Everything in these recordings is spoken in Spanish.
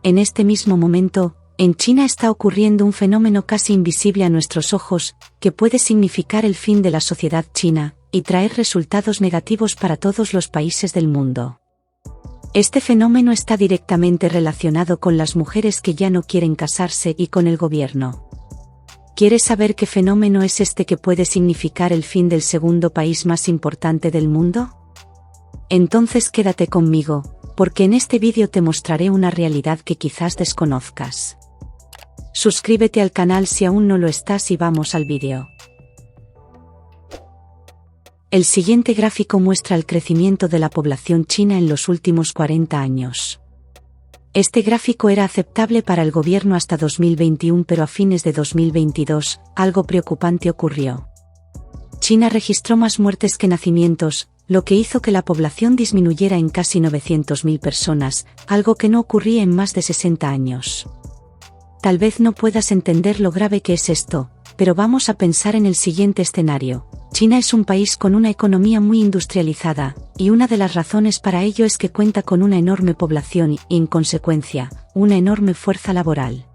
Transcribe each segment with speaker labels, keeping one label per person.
Speaker 1: En este mismo momento, en China está ocurriendo un fenómeno casi invisible a nuestros ojos, que puede significar el fin de la sociedad china, y traer resultados negativos para todos los países del mundo. Este fenómeno está directamente relacionado con las mujeres que ya no quieren casarse y con el gobierno. ¿Quieres saber qué fenómeno es este que puede significar el fin del segundo país más importante del mundo? Entonces quédate conmigo, porque en este vídeo te mostraré una realidad que quizás desconozcas. Suscríbete al canal si aún no lo estás y vamos al vídeo. El siguiente gráfico muestra el crecimiento de la población china en los últimos 40 años. Este gráfico era aceptable para el gobierno hasta 2021, pero a fines de 2022, algo preocupante ocurrió. China registró más muertes que nacimientos, lo que hizo que la población disminuyera en casi 900.000 personas, algo que no ocurría en más de 60 años. Tal vez no puedas entender lo grave que es esto, pero vamos a pensar en el siguiente escenario. China es un país con una economía muy industrializada, y una de las razones para ello es que cuenta con una enorme población y, en consecuencia, una enorme fuerza laboral.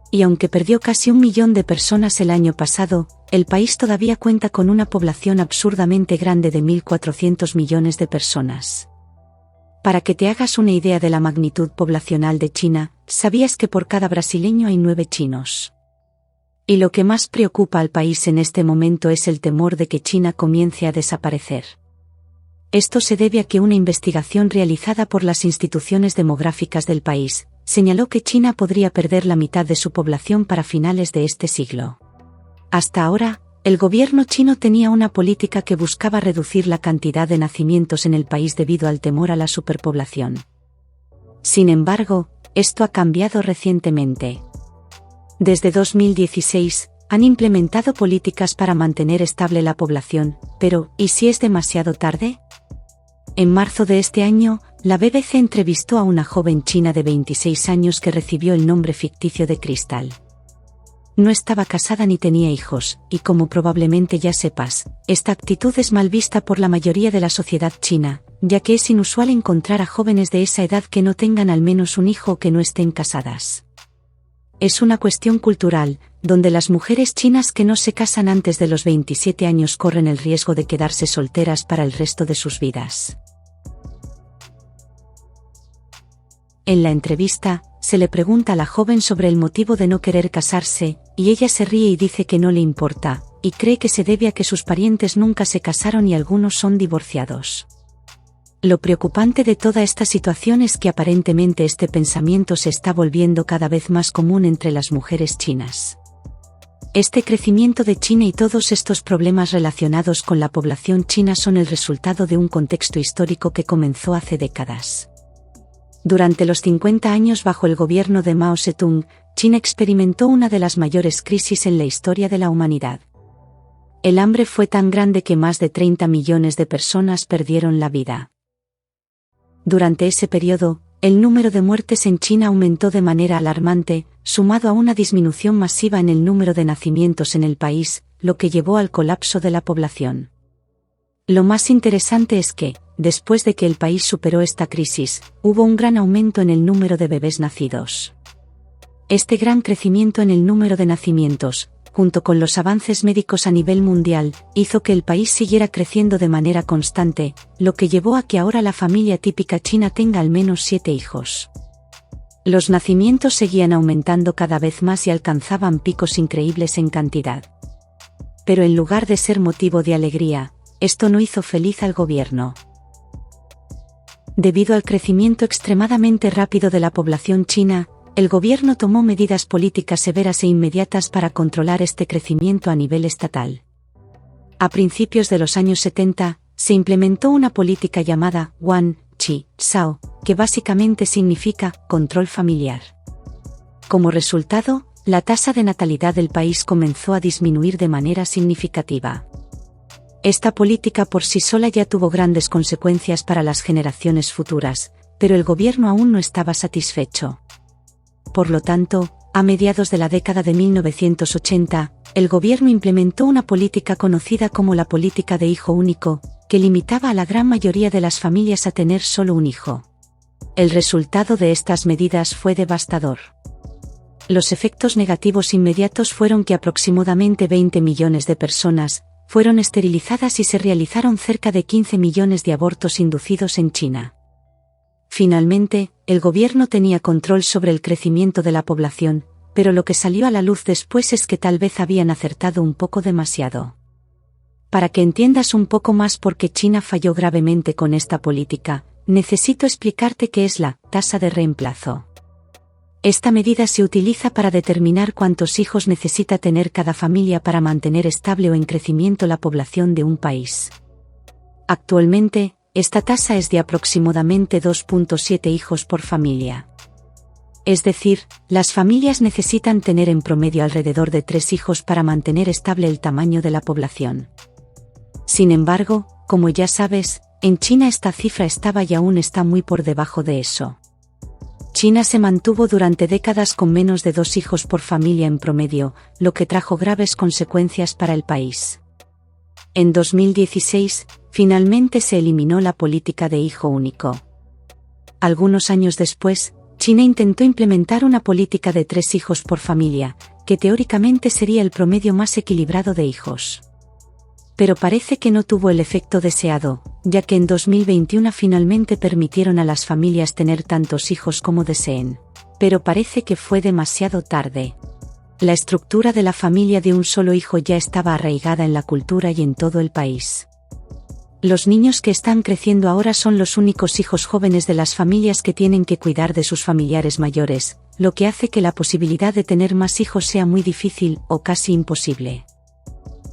Speaker 1: Y aunque perdió casi 1 millón de personas el año pasado, el país todavía cuenta con una población absurdamente grande de 1.400 millones de personas. Para que te hagas una idea de la magnitud poblacional de China, ¿sabías que por cada brasileño hay 9 chinos? Y lo que más preocupa al país en este momento es el temor de que China comience a desaparecer. Esto se debe a que una investigación realizada por las instituciones demográficas del país señaló que China podría perder la mitad de su población para finales de este siglo. Hasta ahora, el gobierno chino tenía una política que buscaba reducir la cantidad de nacimientos en el país debido al temor a la superpoblación. Sin embargo, esto ha cambiado recientemente. Desde 2016, han implementado políticas para mantener estable la población, pero ¿y si es demasiado tarde? En marzo de este año, la BBC entrevistó a una joven china de 26 años que recibió el nombre ficticio de Crystal. No estaba casada ni tenía hijos, y como probablemente ya sepas, esta actitud es mal vista por la mayoría de la sociedad china, ya que es inusual encontrar a jóvenes de esa edad que no tengan al menos un hijo o que no estén casadas. Es una cuestión cultural, donde las mujeres chinas que no se casan antes de los 27 años corren el riesgo de quedarse solteras para el resto de sus vidas. En la entrevista, se le pregunta a la joven sobre el motivo de no querer casarse, y ella se ríe y dice que no le importa, y cree que se debe a que sus parientes nunca se casaron y algunos son divorciados. Lo preocupante de toda esta situación es que aparentemente este pensamiento se está volviendo cada vez más común entre las mujeres chinas. Este crecimiento de China y todos estos problemas relacionados con la población china son el resultado de un contexto histórico que comenzó hace décadas. Durante los 50 años bajo el gobierno de Mao Zedong, China experimentó una de las mayores crisis en la historia de la humanidad. El hambre fue tan grande que más de 30 millones de personas perdieron la vida. Durante ese periodo, el número de muertes en China aumentó de manera alarmante, sumado a una disminución masiva en el número de nacimientos en el país, lo que llevó al colapso de la población. Lo más interesante es que, después de que el país superó esta crisis, hubo un gran aumento en el número de bebés nacidos. Este gran crecimiento en el número de nacimientos, junto con los avances médicos a nivel mundial, hizo que el país siguiera creciendo de manera constante, lo que llevó a que ahora la familia típica china tenga al menos 7 hijos. Los nacimientos seguían aumentando cada vez más y alcanzaban picos increíbles en cantidad. Pero en lugar de ser motivo de alegría, esto no hizo feliz al gobierno. Debido al crecimiento extremadamente rápido de la población china, el gobierno tomó medidas políticas severas e inmediatas para controlar este crecimiento a nivel estatal. A principios de los años 70, se implementó una política llamada Wan Chi Sao, que básicamente significa control familiar. Como resultado, la tasa de natalidad del país comenzó a disminuir de manera significativa. Esta política por sí sola ya tuvo grandes consecuencias para las generaciones futuras, pero el gobierno aún no estaba satisfecho. Por lo tanto, a mediados de la década de 1980, el gobierno implementó una política conocida como la política de hijo único, que limitaba a la gran mayoría de las familias a tener solo un hijo. El resultado de estas medidas fue devastador. Los efectos negativos inmediatos fueron que aproximadamente 20 millones de personas fueron esterilizadas y se realizaron cerca de 15 millones de abortos inducidos en China. Finalmente, el gobierno tenía control sobre el crecimiento de la población, pero lo que salió a la luz después es que tal vez habían acertado un poco demasiado. Para que entiendas un poco más por qué China falló gravemente con esta política, necesito explicarte qué es la tasa de reemplazo. Esta medida se utiliza para determinar cuántos hijos necesita tener cada familia para mantener estable o en crecimiento la población de un país. Actualmente, esta tasa es de aproximadamente 2.7 hijos por familia. Es decir, las familias necesitan tener en promedio alrededor de 3 hijos para mantener estable el tamaño de la población. Sin embargo, como ya sabes, en China esta cifra estaba y aún está muy por debajo de eso. China se mantuvo durante décadas con menos de 2 hijos por familia en promedio, lo que trajo graves consecuencias para el país. En 2016, finalmente se eliminó la política de hijo único. Algunos años después, China intentó implementar una política de 3 hijos por familia, que teóricamente sería el promedio más equilibrado de hijos. Pero parece que no tuvo el efecto deseado, ya que en 2021 finalmente permitieron a las familias tener tantos hijos como deseen. Pero parece que fue demasiado tarde. La estructura de la familia de un solo hijo ya estaba arraigada en la cultura y en todo el país. Los niños que están creciendo ahora son los únicos hijos jóvenes de las familias que tienen que cuidar de sus familiares mayores, lo que hace que la posibilidad de tener más hijos sea muy difícil o casi imposible.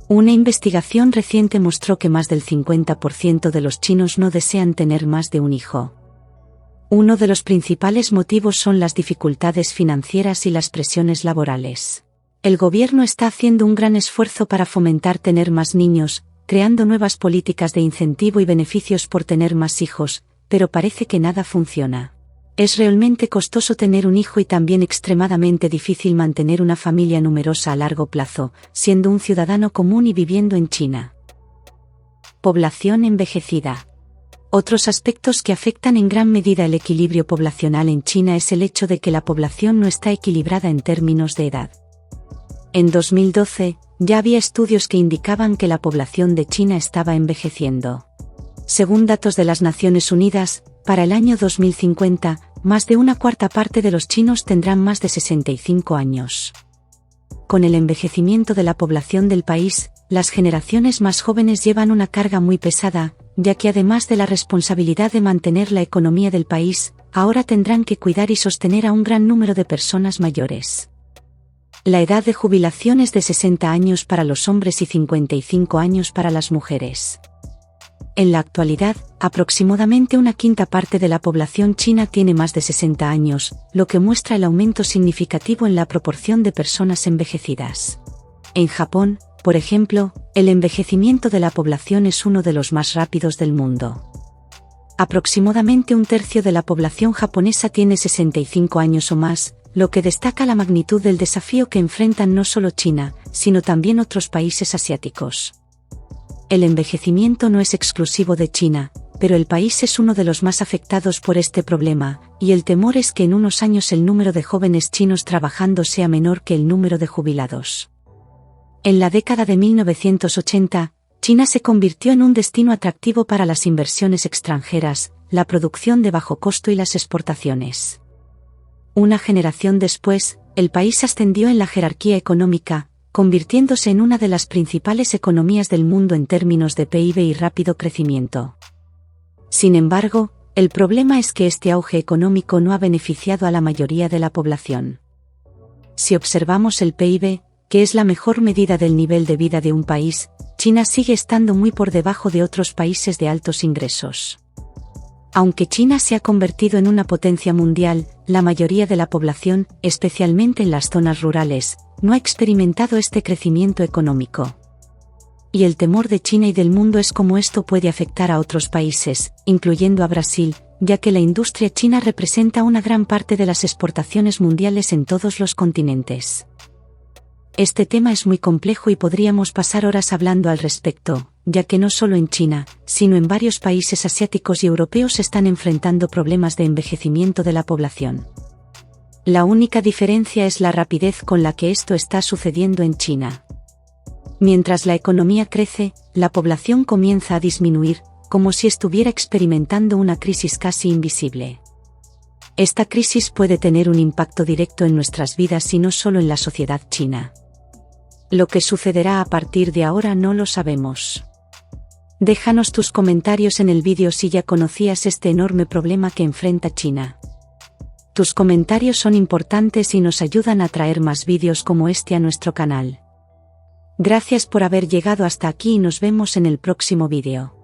Speaker 1: Una investigación reciente mostró que más del 50% de los chinos no desean tener más de un hijo. Uno de los principales motivos son las dificultades financieras y las presiones laborales. El gobierno está haciendo un gran esfuerzo para fomentar tener más niños, creando nuevas políticas de incentivo y beneficios por tener más hijos, pero parece que nada funciona. Es realmente costoso tener un hijo y también extremadamente difícil mantener una familia numerosa a largo plazo, siendo un ciudadano común y viviendo en China. Población envejecida. Otros aspectos que afectan en gran medida el equilibrio poblacional en China es el hecho de que la población no está equilibrada en términos de edad. En 2012, ya había estudios que indicaban que la población de China estaba envejeciendo. Según datos de las Naciones Unidas, para el año 2050, más de una cuarta parte de los chinos tendrán más de 65 años. Con el envejecimiento de la población del país, las generaciones más jóvenes llevan una carga muy pesada, ya que además de la responsabilidad de mantener la economía del país, ahora tendrán que cuidar y sostener a un gran número de personas mayores. La edad de jubilación es de 60 años para los hombres y 55 años para las mujeres. En la actualidad, aproximadamente una quinta parte de la población china tiene más de 60 años, lo que muestra el aumento significativo en la proporción de personas envejecidas. En Japón, por ejemplo, el envejecimiento de la población es uno de los más rápidos del mundo. Aproximadamente un tercio de la población japonesa tiene 65 años o más, lo que destaca la magnitud del desafío que enfrentan no solo China, sino también otros países asiáticos. El envejecimiento no es exclusivo de China, pero el país es uno de los más afectados por este problema, y el temor es que en unos años el número de jóvenes chinos trabajando sea menor que el número de jubilados. En la década de 1980, China se convirtió en un destino atractivo para las inversiones extranjeras, la producción de bajo costo y las exportaciones. Una generación después, el país ascendió en la jerarquía económica, convirtiéndose en una de las principales economías del mundo en términos de PIB y rápido crecimiento. Sin embargo, el problema es que este auge económico no ha beneficiado a la mayoría de la población. Si observamos el PIB, que es la mejor medida del nivel de vida de un país, China sigue estando muy por debajo de otros países de altos ingresos. Aunque China se ha convertido en una potencia mundial, la mayoría de la población, especialmente en las zonas rurales, no ha experimentado este crecimiento económico. Y el temor de China y del mundo es cómo esto puede afectar a otros países, incluyendo a Brasil, ya que la industria china representa una gran parte de las exportaciones mundiales en todos los continentes. Este tema es muy complejo y podríamos pasar horas hablando al respecto, ya que no solo en China, sino en varios países asiáticos y europeos están enfrentando problemas de envejecimiento de la población. La única diferencia es la rapidez con la que esto está sucediendo en China. Mientras la economía crece, la población comienza a disminuir, como si estuviera experimentando una crisis casi invisible. Esta crisis puede tener un impacto directo en nuestras vidas y no solo en la sociedad china. Lo que sucederá a partir de ahora no lo sabemos. Déjanos tus comentarios en el vídeo si ya conocías este enorme problema que enfrenta China. Tus comentarios son importantes y nos ayudan a traer más vídeos como este a nuestro canal. Gracias por haber llegado hasta aquí y nos vemos en el próximo vídeo.